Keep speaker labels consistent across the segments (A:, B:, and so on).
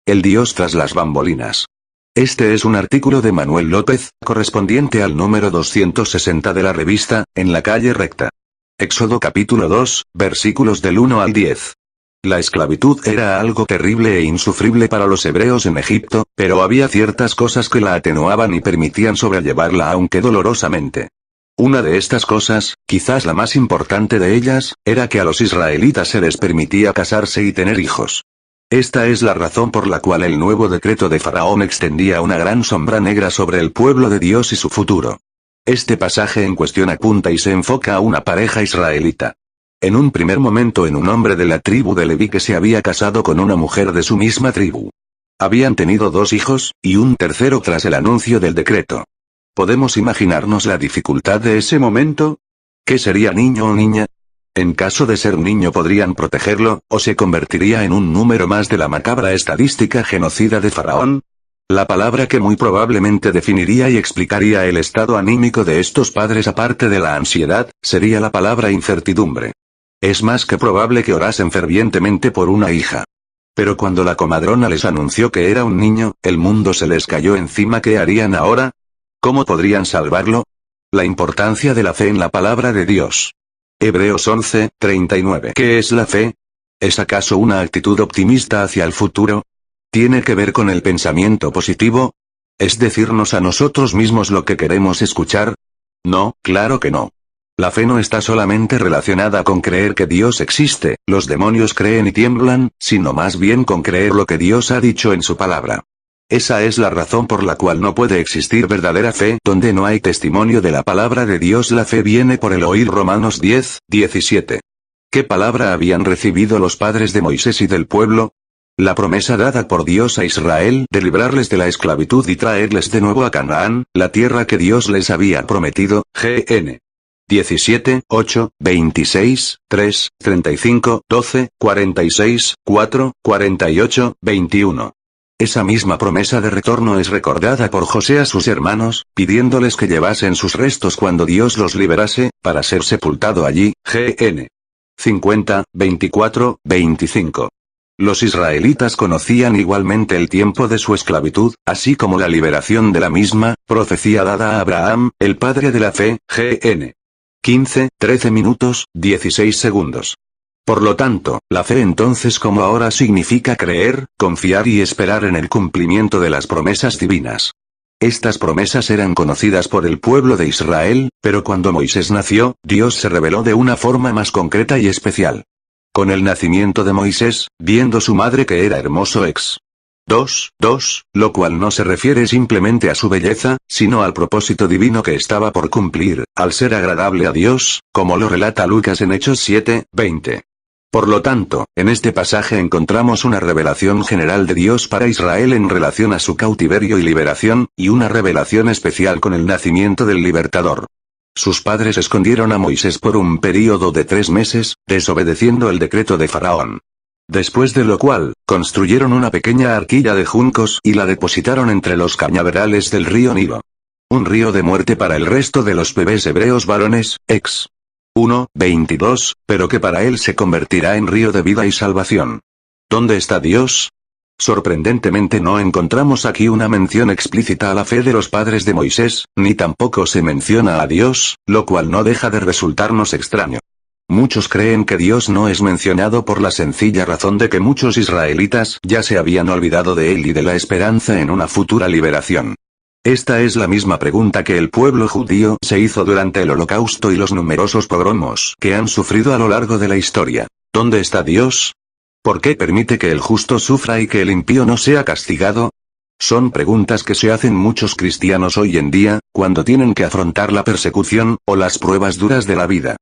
A: El Dios tras las bambolinas. Este es un artículo de Manuel López, correspondiente al número 260 de la revista, En la calle recta. Éxodo capítulo 2, versículos del 1 al 10. La esclavitud era algo terrible e insufrible para los hebreos en Egipto, pero había ciertas cosas que la atenuaban y permitían sobrellevarla aunque dolorosamente. Una de estas cosas, quizás la más importante de ellas, era que a los israelitas se les permitía casarse y tener hijos. Esta es la razón por la cual el nuevo decreto de Faraón extendía una gran sombra negra sobre el pueblo de Dios y su futuro. Este pasaje en cuestión apunta y se enfoca a una pareja israelita. En un primer momento en un hombre de la tribu de Leví que se había casado con una mujer de su misma tribu. Habían tenido 2 hijos, y un tercero tras el anuncio del decreto. ¿Podemos imaginarnos la dificultad de ese momento? ¿Qué sería niño o niña? En caso de ser niño podrían protegerlo, o se convertiría en un número más de la macabra estadística genocida de Faraón. La palabra que muy probablemente definiría y explicaría el estado anímico de estos padres aparte de la ansiedad, sería la palabra incertidumbre. Es más que probable que orasen fervientemente por una hija. Pero cuando la comadrona les anunció que era un niño, el mundo se les cayó encima. ¿Qué harían ahora? ¿Cómo podrían salvarlo? La importancia de la fe en la palabra de Dios. Hebreos 11, 39. ¿Qué es la fe? ¿Es acaso una actitud optimista hacia el futuro? ¿Tiene que ver con el pensamiento positivo? ¿Es decirnos a nosotros mismos lo que queremos escuchar? No, claro que no. La fe no está solamente relacionada con creer que Dios existe, los demonios creen y tiemblan, sino más bien con creer lo que Dios ha dicho en su palabra. Esa es la razón por la cual no puede existir verdadera fe donde no hay testimonio de la palabra de Dios. La fe viene por el oír. Romanos 10, 17. ¿Qué palabra habían recibido los padres de Moisés y del pueblo? La promesa dada por Dios a Israel de librarles de la esclavitud y traerles de nuevo a Canaán, la tierra que Dios les había prometido. GN 17, 8, 26, 3, 35, 12, 46, 4, 48, 21. Esa misma promesa de retorno es recordada por José a sus hermanos, pidiéndoles que llevasen sus restos cuando Dios los liberase, para ser sepultado allí. GN 50, 24, 25. Los israelitas conocían igualmente el tiempo de su esclavitud, así como la liberación de la misma, profecía dada a Abraham, el padre de la fe. GN 15, 13 minutos, 16 segundos. Por lo tanto, la fe entonces como ahora significa creer, confiar y esperar en el cumplimiento de las promesas divinas. Estas promesas eran conocidas por el pueblo de Israel, pero cuando Moisés nació, Dios se reveló de una forma más concreta y especial. Con el nacimiento de Moisés, viendo su madre que era hermoso 2, lo cual no se refiere simplemente a su belleza, sino al propósito divino que estaba por cumplir, al ser agradable a Dios, como lo relata Lucas en Hechos 7, 20. Por lo tanto, en este pasaje encontramos una revelación general de Dios para Israel en relación a su cautiverio y liberación, y una revelación especial con el nacimiento del libertador. Sus padres escondieron a Moisés por un período de 3 meses, desobedeciendo el decreto de Faraón. Después de lo cual, construyeron una pequeña arquilla de juncos y la depositaron entre los cañaverales del río Nilo. Un río de muerte para el resto de los bebés hebreos varones, ex. 1, 22, pero que para él se convertirá en río de vida y salvación. ¿Dónde está Dios? Sorprendentemente no encontramos aquí una mención explícita a la fe de los padres de Moisés, ni tampoco se menciona a Dios, lo cual no deja de resultarnos extraño. Muchos creen que Dios no es mencionado por la sencilla razón de que muchos israelitas ya se habían olvidado de él y de la esperanza en una futura liberación. Esta es la misma pregunta que el pueblo judío se hizo durante el Holocausto y los numerosos pogromos que han sufrido a lo largo de la historia. ¿Dónde está Dios? ¿Por qué permite que el justo sufra y que el impío no sea castigado? Son preguntas que se hacen muchos cristianos hoy en día, cuando tienen que afrontar la persecución, o las pruebas duras de la vida.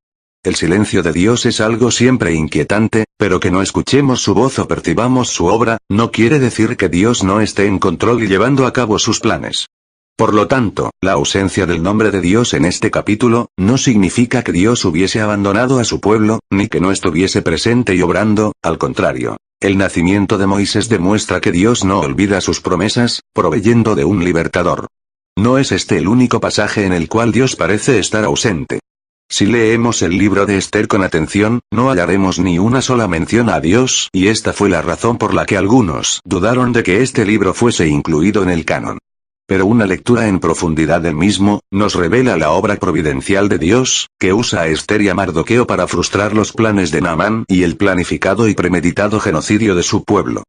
A: El silencio de Dios es algo siempre inquietante, pero que no escuchemos su voz o percibamos su obra, no quiere decir que Dios no esté en control y llevando a cabo sus planes. Por lo tanto, la ausencia del nombre de Dios en este capítulo, no significa que Dios hubiese abandonado a su pueblo, ni que no estuviese presente y obrando, al contrario. El nacimiento de Moisés demuestra que Dios no olvida sus promesas, proveyendo de un libertador. No es este el único pasaje en el cual Dios parece estar ausente. Si leemos el libro de Esther con atención, no hallaremos ni una sola mención a Dios, y esta fue la razón por la que algunos dudaron de que este libro fuese incluido en el canon. Pero una lectura en profundidad del mismo, nos revela la obra providencial de Dios, que usa a Esther y a Mardoqueo para frustrar los planes de Naamán y el planificado y premeditado genocidio de su pueblo.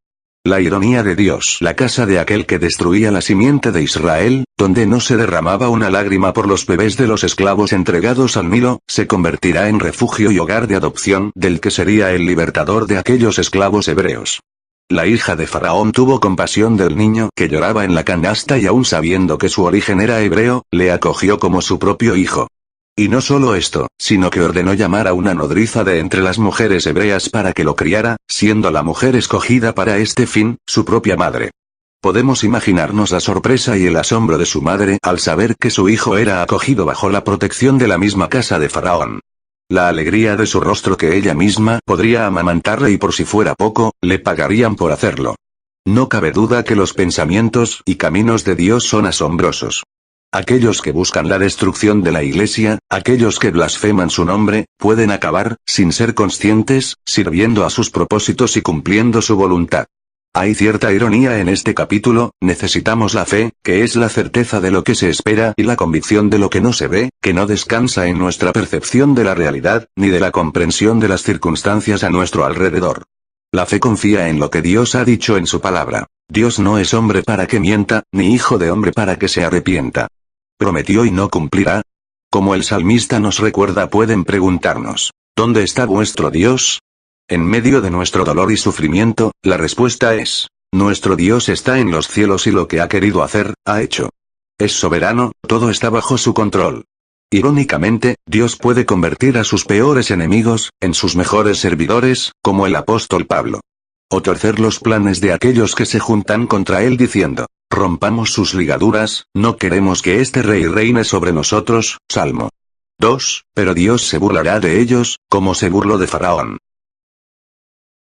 A: La ironía de Dios, la casa de aquel que destruía la simiente de Israel, donde no se derramaba una lágrima por los bebés de los esclavos entregados al Nilo, se convertirá en refugio y hogar de adopción del que sería el libertador de aquellos esclavos hebreos. La hija de Faraón tuvo compasión del niño que lloraba en la canasta y aún sabiendo que su origen era hebreo, le acogió como su propio hijo. Y no solo esto, sino que ordenó llamar a una nodriza de entre las mujeres hebreas para que lo criara, siendo la mujer escogida para este fin, su propia madre. Podemos imaginarnos la sorpresa y el asombro de su madre al saber que su hijo era acogido bajo la protección de la misma casa de Faraón. La alegría de su rostro que ella misma podría amamantarle y por si fuera poco, le pagarían por hacerlo. No cabe duda que los pensamientos y caminos de Dios son asombrosos. Aquellos que buscan la destrucción de la Iglesia, aquellos que blasfeman su nombre, pueden acabar, sin ser conscientes, sirviendo a sus propósitos y cumpliendo su voluntad. Hay cierta ironía en este capítulo, necesitamos la fe, que es la certeza de lo que se espera y la convicción de lo que no se ve, que no descansa en nuestra percepción de la realidad, ni de la comprensión de las circunstancias a nuestro alrededor. La fe confía en lo que Dios ha dicho en su palabra. Dios no es hombre para que mienta, ni hijo de hombre para que se arrepienta. ¿Prometió y no cumplirá? Como el salmista nos recuerda, pueden preguntarnos, ¿dónde está vuestro Dios? En medio de nuestro dolor y sufrimiento, la respuesta es, nuestro Dios está en los cielos y lo que ha querido hacer, ha hecho. Es soberano, todo está bajo su control. Irónicamente, Dios puede convertir a sus peores enemigos, en sus mejores servidores, como el apóstol Pablo. O torcer los planes de aquellos que se juntan contra él diciendo, rompamos sus ligaduras, no queremos que este rey reine sobre nosotros, Salmo 2, pero Dios se burlará de ellos, como se burló de Faraón.